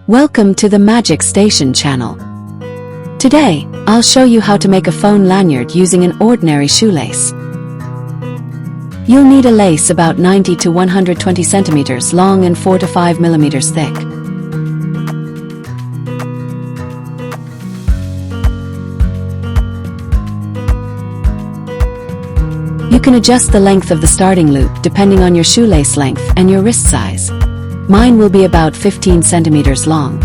Welcome to the Magic Station channel. Today, I'll show you how to make a phone lanyard using an ordinary shoelace. You'll need a lace about 90 to 120 centimeters long and 4 to 5 millimeters thick. You can adjust the length of the starting loop depending on your shoelace length and your wrist size. Mine will be about 15 centimeters long.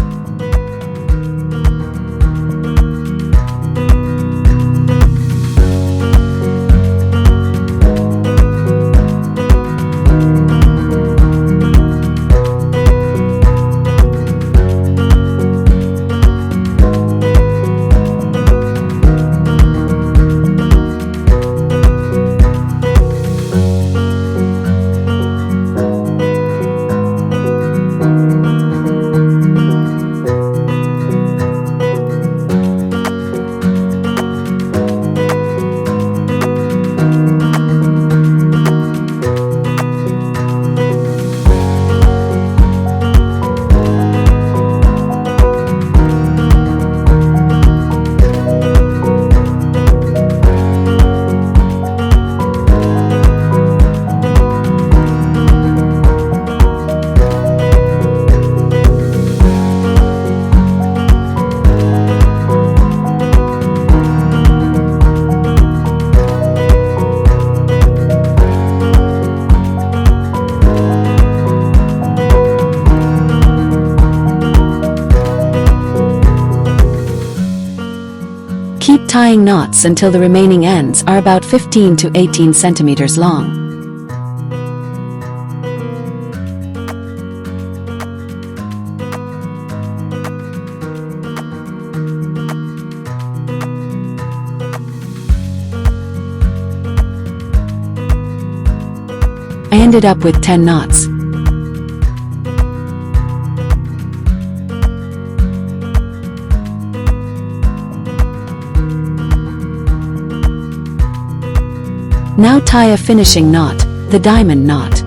Keep tying knots until the remaining ends are about 15 to 18 centimeters long. I ended up with 10 knots. Now tie a finishing knot, the diamond knot.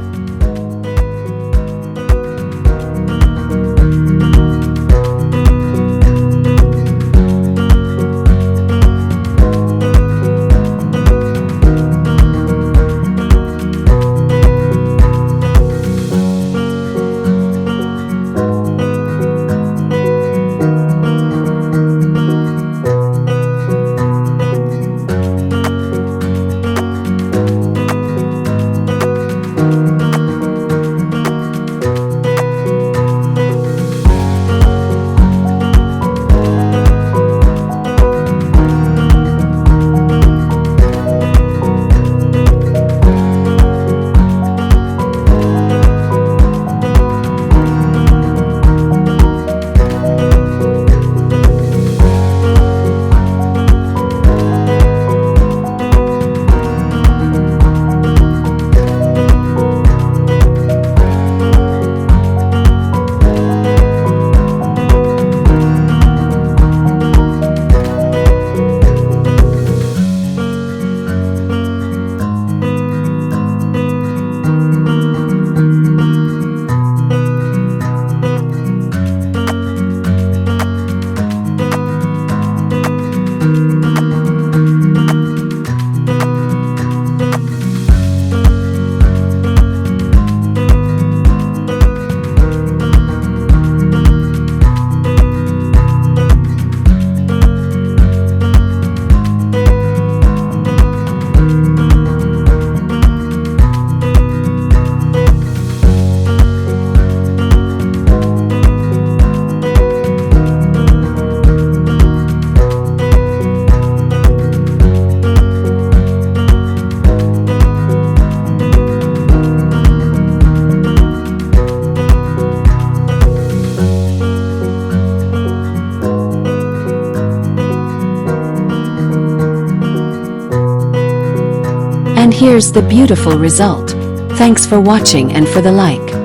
And here's the beautiful result. Thanks for watching and for the like.